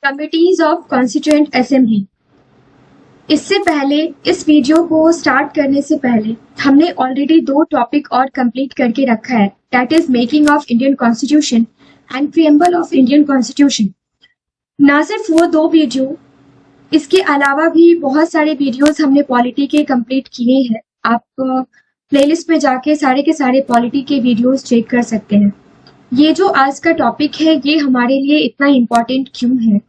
Committees of constituent assembly. इससे पहले इस वीडियो को स्टार्ट करने से पहले हमने ऑलरेडी 2 टॉपिक और कंप्लीट करके रखा है, that is making of Indian constitution and preamble of Indian constitution. ना सिर्फ वो 2 वीडियो, इसके अलावा भी बहुत सारे वीडियोस हमने पॉलिटी के कंप्लीट किए हैं। आप प्लेलिस्ट में जाके सारे के सारे पॉलिटी के वीडियोस चेक कर सकते हैं। ये जो आज का टॉपिक है ये हमारे लिए इतना इम्पोर्टेंट क्यों है?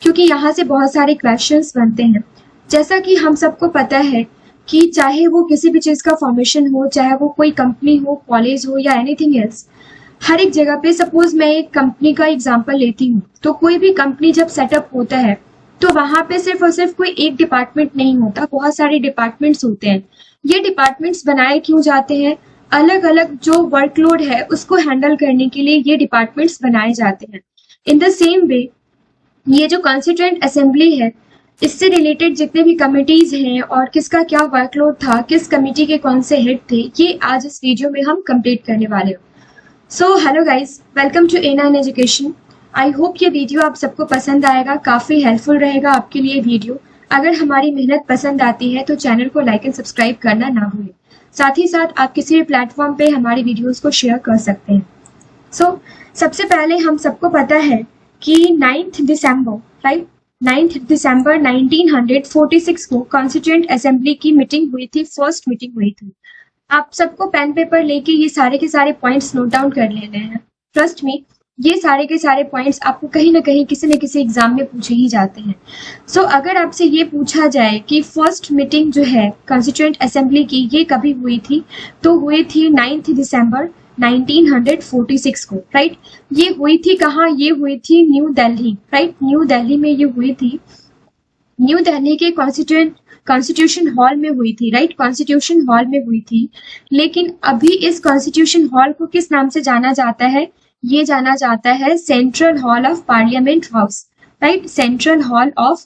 क्योंकि यहाँ से बहुत सारे क्वेश्चंस बनते हैं। जैसा कि हम सबको पता है कि चाहे वो किसी भी चीज़ का फॉर्मेशन हो, चाहे वो कोई कंपनी हो, कॉलेज हो या एनीथिंग एल्स, हर एक जगह पे सपोज मैं एक कंपनी का एग्जांपल लेती हूँ, तो कोई भी कंपनी जब सेटअप होता है तो वहां पे सिर्फ और सिर्फ कोई एक डिपार्टमेंट नहीं होता, बहुत सारे डिपार्टमेंट्स होते हैं। ये डिपार्टमेंट्स बनाए क्यों जाते हैं? अलग अलग जो वर्कलोड है उसको हैंडल करने के लिए ये डिपार्टमेंट्स बनाए जाते हैं। इन द सेम वे ये जो कॉन्स्टिट्यूएंट असेंबली है, इससे रिलेटेड जितने भी कमिटीज हैं और किसका क्या वर्कलोड था, किस कमिटी के कौन से हेड थे, ये आज इस वीडियो में हम कंप्लीट करने वाले हो। So hello guys, welcome to A9 education. I hope ये वीडियो आप सबको पसंद आएगा, काफ़ी हेल्पफुल रहेगा आपके लिए वीडियो। अगर हमारी मेहनत पसंद आती है तो चैनल को लाइक एंड सब्सक्राइब करना ना भूलें। साथ ही साथ आप किसी भी प्लेटफॉर्म पे हमारी वीडियोस को शेयर कर सकते हैं। सबसे पहले हम सबको पता है कि 9 दिसंबर 1946 को कॉन्स्टिट्यूएंट असेंबली की मीटिंग हुई थी, फर्स्ट मीटिंग हुई थी। आप सबको पेन पेपर लेके ये सारे के सारे पॉइंट्स नोट डाउन कर लेने हैं। ट्रस्ट मी, ये सारे के सारे पॉइंट्स आपको कहीं ना कहीं किसी न किसी एग्जाम में पूछे ही जाते हैं। अगर आपसे ये पूछा जाए कि फर्स्ट मीटिंग जो है कॉन्स्टिट्यूएंट असेंबली की ये कभी हुई थी, तो हुई थी 9 दिसंबर 1946 को, राइट। ये हुई थी कहाँ? ये हुई थी new Delhi, right. New Delhi में ये हुई थी, न्यू दिल्ली के कॉन्स्टिट्यूशन हॉल में हुई थी, राइट। कॉन्स्टिट्यूशन हॉल में हुई थी। लेकिन अभी इस कॉन्स्टिट्यूशन हॉल को किस नाम से जाना जाता है? ये जाना जाता है central hall of parliament house, right. Central hall of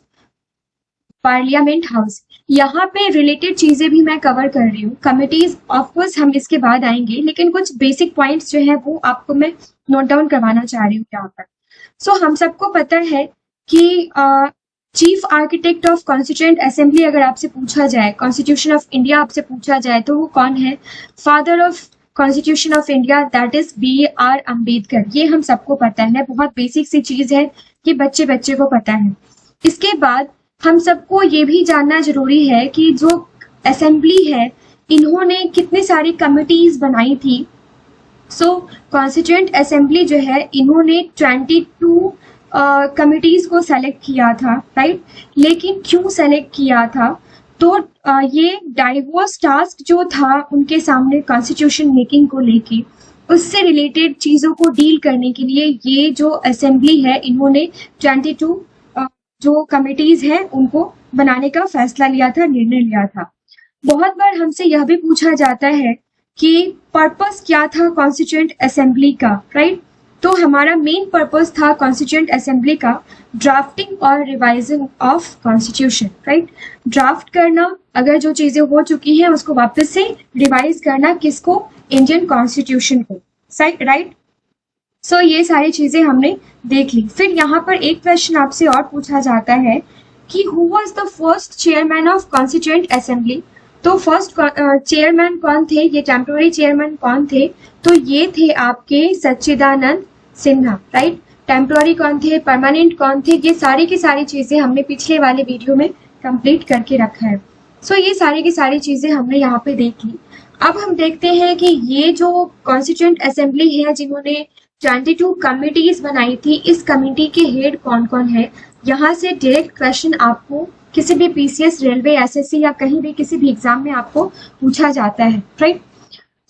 parliament house. यहाँ पे रिलेटेड चीजें भी मैं कवर कर रही हूँ। कमिटीज ऑफकोर्स हम इसके बाद आएंगे, लेकिन कुछ बेसिक पॉइंट्स जो है वो आपको मैं नोट डाउन करवाना चाह रही हूँ यहाँ पर। हम सबको पता है कि chief architect of constituent assembly अगर आपसे पूछा जाए, कॉन्स्टिट्यूशन ऑफ इंडिया आपसे पूछा जाए, तो वो कौन है? Father of constitution of India, that is B.R. Ambedkar. ये हम सबको पता है, बहुत बेसिक सी चीज है, ये बच्चे को पता है। इसके बाद हम सबको ये भी जानना जरूरी है कि जो असेंबली है इन्होंने कितने सारी कमिटीज बनाई थी। कॉन्स्टिट्यूएंट असेंबली जो है इन्होंने 22 कमिटीज को सेलेक्ट किया था, राइट। लेकिन क्यों सेलेक्ट किया था? तो ये डाइवर्स टास्क जो था उनके सामने कॉन्स्टिट्यूशन मेकिंग को लेके, उससे रिलेटेड चीजों को डील करने के लिए ये जो असेंबली है इन्होंने 22 जो कमिटीज हैं उनको बनाने का फैसला लिया था, निर्णय लिया था। बहुत बार हमसे यह भी पूछा जाता है कि पर्पस क्या था कॉन्स्टिट्यूएंट असेंबली का, राइट। तो हमारा मेन पर्पस था कॉन्स्टिट्यूएंट असेंबली का ड्राफ्टिंग और revising of constitution, right. Draft करना, अगर जो चीजें हो चुकी हैं उसको वापस से रिवाइज करना, किसको? इंडियन कॉन्स्टिट्यूशन को, राइट। ये सारी चीजें हमने देख ली। फिर यहाँ पर एक क्वेश्चन आपसे और पूछा जाता है कि who was the first chairman of constituent assembly? तो फर्स्ट चेयरमैन कौन थे? ये टेम्पोररी चेयरमैन कौन थे? तो ये थे आपके सच्चिदानंद सिन्हा, राइट। टेम्पोररी कौन थे, परमानेंट कौन थे, ये सारी की सारी चीजें हमने पिछले वाले वीडियो में कंप्लीट करके रखा है। ये सारी की सारी चीजें हमने यहाँ पे देख ली। अब हम देखते हैं कि ये जो कॉन्स्टिट्यूएंट असेंबली है जिन्होंने 22 कमिटीज बनाई थी, इस कमिटी के हेड कौन कौन है? यहाँ से डायरेक्ट क्वेश्चन आपको किसी भी PCS, रेलवे, SSC या कहीं भी किसी भी एग्जाम में आपको पूछा जाता है, राइट।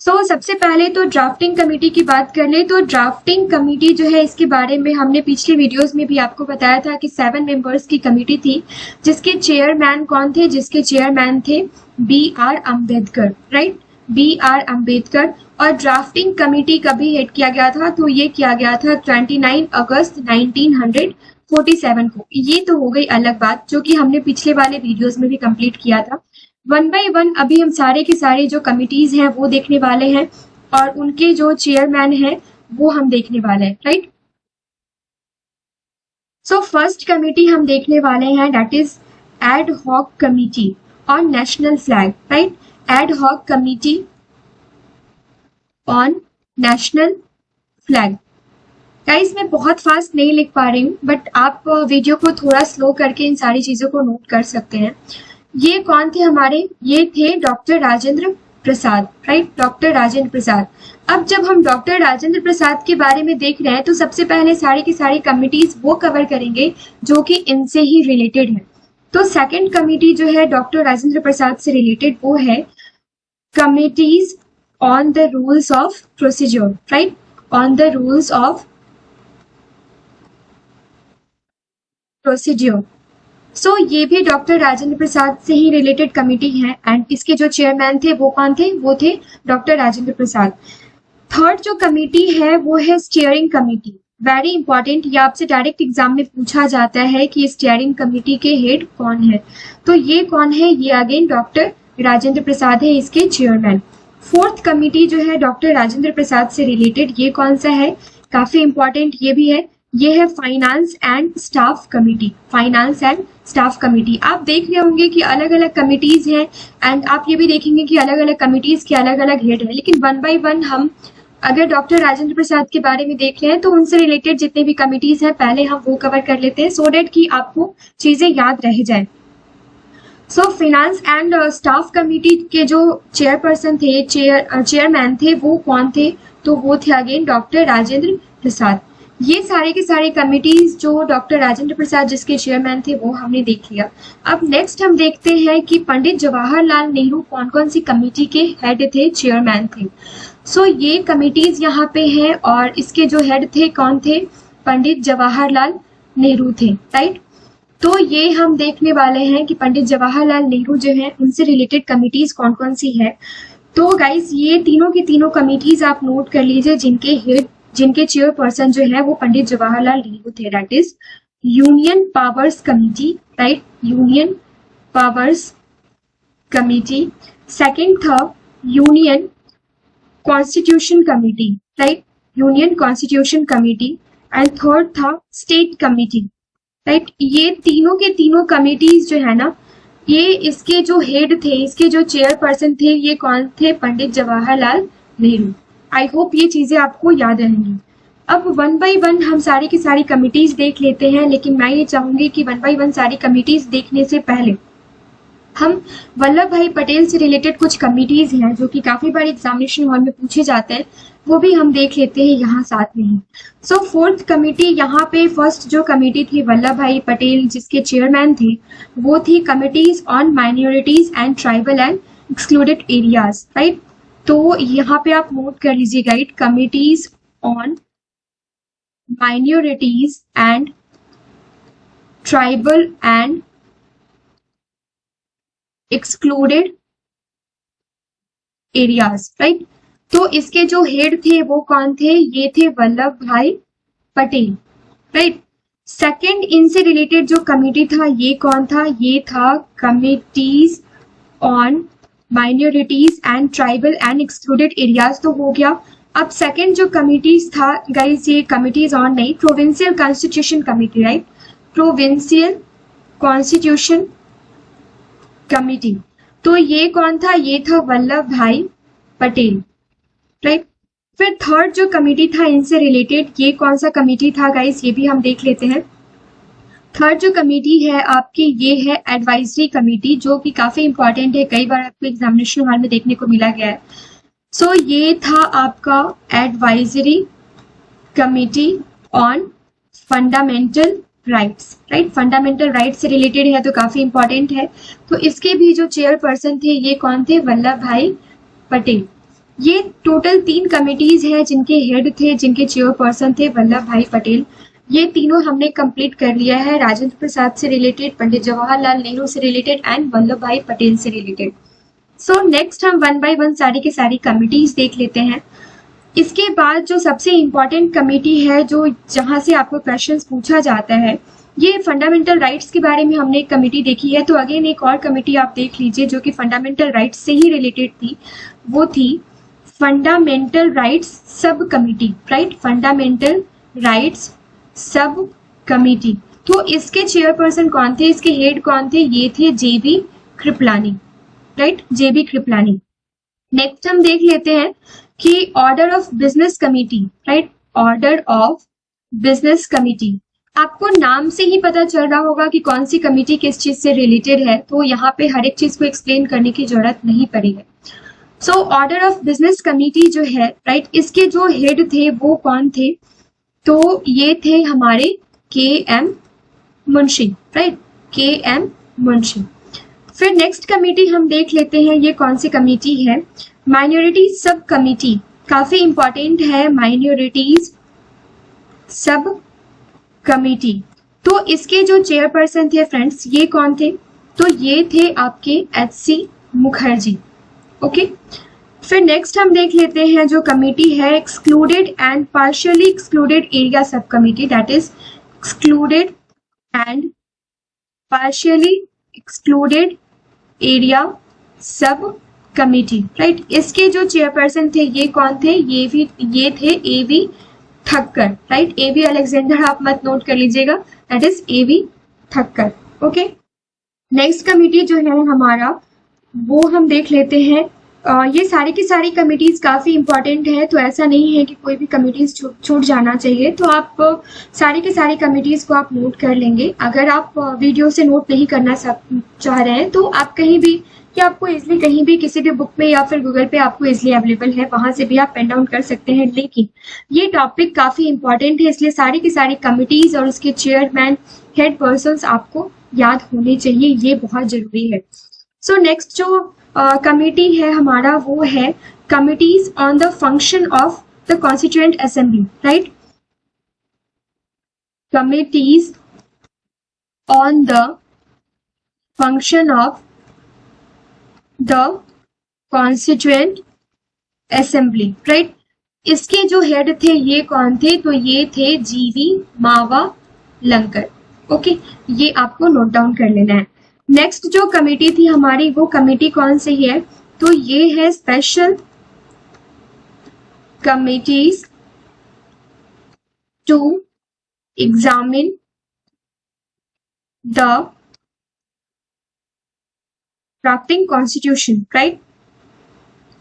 सबसे पहले तो ड्राफ्टिंग कमेटी की बात कर ले, तो ड्राफ्टिंग कमेटी जो है इसके बारे में हमने पिछले वीडियोस में भी आपको बताया था कि 7 मेंबर्स की कमेटी थी, जिसके चेयरमैन कौन थे? जिसके चेयरमैन थे B.R. Ambedkar, right. B.R. Ambedkar. और ड्राफ्टिंग कमेटी कभी हेड किया गया था? तो ये किया गया था 29 अगस्त 1947 को। ये तो हो गई अलग बात, जो कि हमने पिछले वाले वीडियोस में भी कंप्लीट किया था। 1 बाय 1 अभी हम सारे के सारे जो कमिटीज हैं वो देखने वाले हैं और उनके जो चेयरमैन हैं वो हम देखने वाले हैं, राइट। सो फर्स्ट कमिटी हम देखने वाले हैं, that is ad hoc committee on national flag, right. Ad hoc committee on national flag. Guys मैं बहुत फास्ट नहीं लिख पा रही हूँ, बट आप वीडियो को थोड़ा स्लो करके इन सारी चीजों को नोट कर सकते हैं। ये कौन थे हमारे, ये थे डॉक्टर राजेंद्र प्रसाद, राइट, डॉक्टर राजेंद्र प्रसाद। अब जब हम डॉक्टर राजेंद्र प्रसाद के बारे में देख रहे हैं तो सबसे पहले सारी की सारी कमिटीज वो कवर करेंगे जो कि इनसे ही रिलेटेड है। तो सेकंड कमिटी जो है डॉक्टर राजेंद्र प्रसाद से रिलेटेड वो है committees on the rules of procedure, right, on the rules of procedure. So ये भी डॉक्टर राजेंद्र प्रसाद से ही रिलेटेड कमिटी है एंड इसके जो चेयरमैन थे वो कौन थे, वो थे डॉक्टर राजेंद्र प्रसाद। थर्ड जो कमिटी है वो है स्टीयरिंग कमिटी, वेरी इंपॉर्टेंट, ये आपसे डायरेक्ट एग्जाम में पूछा जाता है कि स्टीयरिंग कमिटी के हेड कौन है। तो ये कौन है, ये अगेन डॉक्टर राजेंद्र प्रसाद है इसके चेयरमैन। फोर्थ कमिटी जो है डॉक्टर राजेंद्र प्रसाद से रिलेटेड, ये कौन सा है, काफी इंपॉर्टेंट ये भी है, ये है finance and staff committee. Finance and staff committee, आप देख रहे होंगे कि अलग अलग कमिटीज हैं एंड आप ये भी देखेंगे कि अलग अलग कमिटीज के अलग अलग हेड है, लेकिन वन बाय वन हम अगर डॉक्टर राजेंद्र प्रसाद के बारे में देख रहे हैं तो उनसे रिलेटेड जितने भी कमिटीज हैं पहले हम वो कवर कर लेते हैं सो डेट कि आपको चीजें याद रह जाए। So finance and staff committee के जो चेयरपर्सन थे, चेयरमैन थे, वो कौन थे, तो वो थे अगेन डॉक्टर राजेंद्र प्रसाद। ये सारे के सारे कमिटीज जो डॉक्टर राजेंद्र प्रसाद जिसके चेयरमैन थे वो हमने देख लिया। अब नेक्स्ट हम देखते हैं कि पंडित जवाहरलाल नेहरू कौन कौन सी कमिटी के हेड थे, चेयरमैन थे। सो ये कमिटीज यहाँ पे हैं और इसके जो हेड थे कौन थे, पंडित जवाहरलाल नेहरू थे, राइट। तो ये हम देखने वाले हैं कि पंडित जवाहरलाल नेहरू जो है उनसे रिलेटेड कमिटीज कौन कौन सी है। तो गाइस ये तीनों की तीनों कमिटीज आप नोट कर लीजिए जिनके हेड, जिनके चेयरपर्सन जो है वो पंडित जवाहरलाल नेहरू थे, that is union powers committee, right, union powers committee. Second था union constitution committee, right, union constitution committee. And third था स्टेट कमिटी, राइट। ये तीनों के तीनों कमिटीज जो है ना, ये इसके जो हेड थे, इसके जो चेयरपर्सन थे, ये कौन थे, पंडित जवाहरलाल नेहरू। आई होप ये चीजें आपको याद रहेंगी। अब वन बाय वन हम सारी की सारी कमिटीज देख लेते हैं, लेकिन मैं ये चाहूंगी कि वन बाय वन सारी कमिटीज देखने से पहले हम वल्लभ भाई पटेल से रिलेटेड कुछ कमिटीज हैं जो कि काफी बार एग्जामिनेशन हॉल में पूछे जाते हैं, वो भी हम देख लेते हैं यहाँ साथ में ही। सो फोर्थ कमिटी, यहाँ पे फर्स्ट जो कमिटी थी वल्लभ भाई पटेल जिसके चेयरमैन थे वो थी committees on minorities and tribal and excluded areas, right. तो यहाँ पे आप नोट कर लीजिए guide, committees on minorities and tribal and excluded areas, right. तो इसके जो हेड थे वो कौन थे, ये थे वल्लभ भाई पटेल, राइट। सेकंड इनसे रिलेटेड जो कमिटी था ये कौन था, ये था committees on minorities and tribal and excluded areas, तो हो गया। अब सेकंड जो कमिटीज था गाइस, ये कमिटीज ऑन नहीं, provincial constitution committee, right, provincial constitution committee. तो ये कौन था, ये था वल्लभ भाई पटेल, राइट। फिर थर्ड जो कमिटी था इनसे रिलेटेड, ये कौन सा कमिटी था गाइस, ये भी हम देख लेते हैं। थर्ड जो कमिटी है आपकी, ये है एडवाइजरी कमिटी, जो कि काफी इंपॉर्टेंट है, कई बार आपको एग्जामिनेशन हॉल में देखने को मिला गया है। सो ये था आपका advisory committee on fundamental rights, right, fundamental rights से रिलेटेड है तो काफी इंपॉर्टेंट है। तो इसके भी जो चेयरपर्सन थे ये कौन थे, वल्लभ भाई पटेल। ये टोटल 3 कमिटीज हैं जिनके हेड थे, जिनके चेयरपर्सन थे वल्लभ भाई पटेल। ये तीनों हमने कंप्लीट कर लिया है, राजेंद्र प्रसाद से रिलेटेड, पंडित जवाहरलाल नेहरू से रिलेटेड एंड वल्लभ भाई पटेल से रिलेटेड। सो नेक्स्ट हम वन बाय वन सारी के सारी कमिटीज देख लेते हैं। इसके बाद जो सबसे इम्पोर्टेंट कमिटी है, जो जहां से आपको क्वेश्चंस पूछा जाता है, ये फंडामेंटल राइट्स के बारे में हमने एक कमिटी देखी है। तो अगेन एक और कमिटी आप देख लीजिए जो कि फंडामेंटल राइट्स से ही रिलेटेड थी, वो थी फंडामेंटल राइट्स सब कमिटी, राइट, फंडामेंटल राइट्स सब कमिटी। तो इसके चेयरपर्सन कौन थे, इसके हेड कौन थे, ये थे जेबी कृपलानी, राइट, जेबी कृपलानी। नेक्स्ट हम देख लेते हैं कि order of business committee, right, order of business committee. आपको नाम से ही पता चल रहा होगा कि कौन सी कमिटी किस चीज से रिलेटेड है, तो यहाँ पे हर एक चीज को एक्सप्लेन करने की जरूरत नहीं पड़ी है। So order of business committee जो है, राइट, इसके जो हेड थे वो कौन थे, तो ये थे हमारे के एम मुंशी, राइट, के एम मुंशी। फिर नेक्स्ट कमिटी हम देख लेते हैं, ये कौन सी कमिटी है, माइनॉरिटी सब कमिटी, काफी इंपॉर्टेंट है, माइनॉरिटीज सब कमिटी। तो इसके जो चेयरपर्सन थे फ्रेंड्स, ये कौन थे, तो ये थे आपके एच.सी. मुखर्जी, ओके। फिर नेक्स्ट हम देख लेते हैं जो कमिटी है, excluded and partially excluded area sub committee, that is excluded and partially excluded area sub committee, right. इसके जो चेयरपर्सन थे ये कौन थे, ये थे A V. Thakkar, right, A V. Alexander आप मत नोट कर लीजिएगा, that is A V. Thakkar, okay. Next committee जो है हमारा, वो हम देख लेते हैं। ये सारी की सारी कमिटीज काफी इंपॉर्टेंट है, तो ऐसा नहीं है कि कोई भी कमिटीज छूट जाना चाहिए, तो आप सारी की सारी कमिटीज को आप नोट कर लेंगे। अगर आप वीडियो से नोट नहीं करना चाह रहे हैं तो आप कहीं भी, कि आपको इजिली कहीं भी किसी भी बुक में या फिर गूगल पे आपको इजिली अवेलेबल है, वहां से भी आप पेन डाउन कर सकते हैं। लेकिन ये टॉपिक काफी इंपॉर्टेंट है, इसलिए सारी की सारी कमिटीज और उसके चेयरमैन, हेड पर्सन्स आपको याद होने चाहिए, ये बहुत जरूरी है। सो नेक्स्ट जो कमिटी है हमारा, वो है committees on the function of the constituent assembly, right, committees on the function of the constituent assembly, right. इसके जो हेड थे ये कौन थे, तो ये थे जीवी मावा लंकर, ओके, ये आपको नोट डाउन कर लेना है। नेक्स्ट जो कमेटी थी हमारी, वो कमेटी कौन सी है, तो ये है special committees to examine the drafting constitution, right.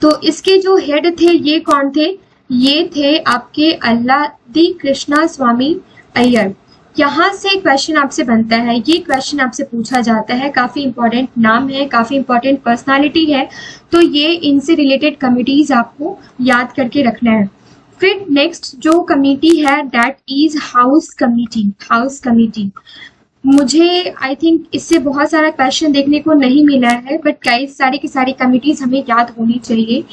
तो इसके जो हेड थे ये कौन थे, ये थे आपके अल्लादी कृष्णा स्वामी अय्यर। यहाँ से क्वेश्चन आपसे बनता है, ये क्वेश्चन आपसे पूछा जाता है, काफी इंपॉर्टेंट नाम है, काफी इंपॉर्टेंट पर्सनालिटी है, तो ये इनसे रिलेटेड कमिटीज आपको याद करके रखना है। फिर नेक्स्ट जो कमिटी है that is house committee, house committee. मुझे आई थिंक इससे बहुत सारा क्वेश्चन देखने को नहीं मिला है, बट गाइस सारी की सारी कमिटीज हमें याद होनी चाहिए।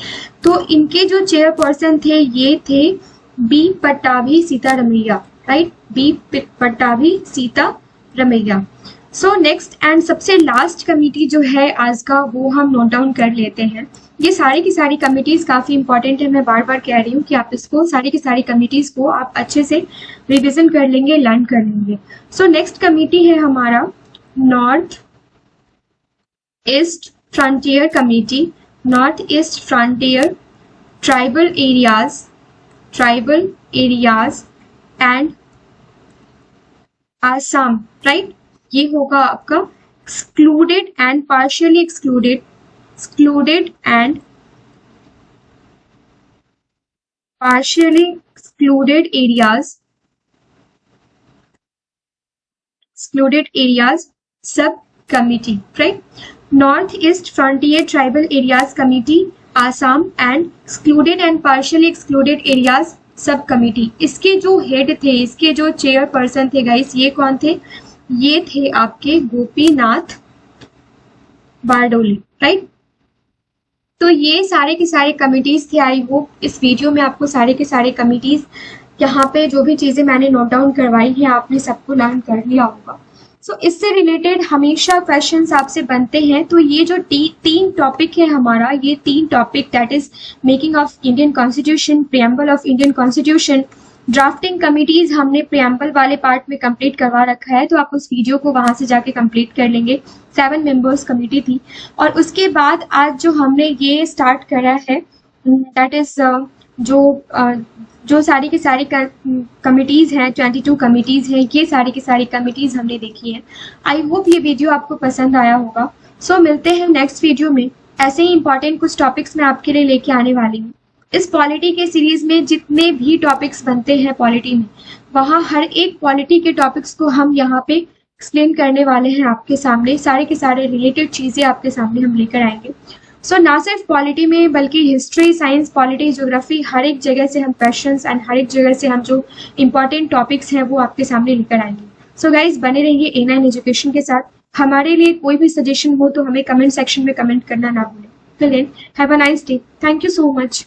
तो इनके जो चेयरपर्सन थे ये थे B Pattabhi Sitaramayya, right, B Pattabhi Sitaramayya. So next and सबसे लास्ट कमिटी जो है आज का, वो हम नोट डाउन कर लेते हैं। ये सारी की सारी कमिटीज काफी इंपॉर्टेंट है, मैं बार बार कह रही हूँ कि आप इसको सारी की सारी कमिटीज को आप अच्छे से रिविजन कर लेंगे, लर्न कर लेंगे। सो नेक्स्ट कमिटी है हमारा north east frontier committee, north east frontier tribal areas and Assam, right. ये होगा आपका excluded and partially excluded and partially excluded areas sub committee, right. North East Frontier Tribal Areas Committee Assam and excluded and partially excluded areas सब committee. इसके जो head थे, इसके जो chairperson थे गाइस, ये कौन थे, ये थे आपके गोपीनाथ बारडोली, राइट। तो ये सारे के सारे कमिटीज थे। आई होप इस वीडियो में आपको सारे के सारे कमिटीज, यहाँ पे जो भी चीजें मैंने नोट डाउन करवाई है, आपने सबको लर्न कर लिया होगा। सो इससे रिलेटेड हमेशा क्वेश्चंस आपसे बनते हैं। तो ये जो तीन टॉपिक है हमारा, ये तीन topic that is making of Indian constitution, preamble of Indian constitution, drafting committees हमने प्रियम्बल वाले पार्ट में कंप्लीट करवा रखा है, तो आप उस वीडियो को वहां से जाके कंप्लीट कर लेंगे। 7 मेंबर्स कमिटी थी। और उसके बाद आज जो हमने ये स्टार्ट करा है दैट इज जो सारी की सारी कमिटीज़ हैं, 22 कमिटीज़ हैं, ये सारी की सारी कमिटीज़ हमने देखी हैं। आई होप ये वीडियो आपको पसंद आया होगा। सो मिलते हैं नेक्स्ट वीडियो में। ऐसे ही इंपॉर्टेंट कुछ टॉपिक्स मैं आपके लिए लेके आने वाली हूँ। इस पॉलिटी के सीरीज में जितने भी टॉपिक्स बनते हैं पॉलिटी में, वहाँ हर एक पॉलिटी के टॉपिक्स को हम यहाँ पे एक्सप्लेन करने वाले हैं आपके सामने। सारे के सारे रिलेटेड चीज़ें आपके सामने हम लेकर आएंगे। सो ना सिर्फ पॉलिटी में बल्कि हिस्ट्री, साइंस, पॉलिटी, ज्योग्राफी, हर एक जगह से हम क्वेश्चंस एंड हर एक जगह से हम जो इंपॉर्टेंट टॉपिक्स हैं वो आपके सामने लेकर आएंगे। सो गाइज बने रहिए A9 एजुकेशन के साथ। हमारे लिए कोई भी सजेशन हो तो हमें कमेंट सेक्शन में कमेंट करना ना भूलें। Till then have a nice day. Thank you so much.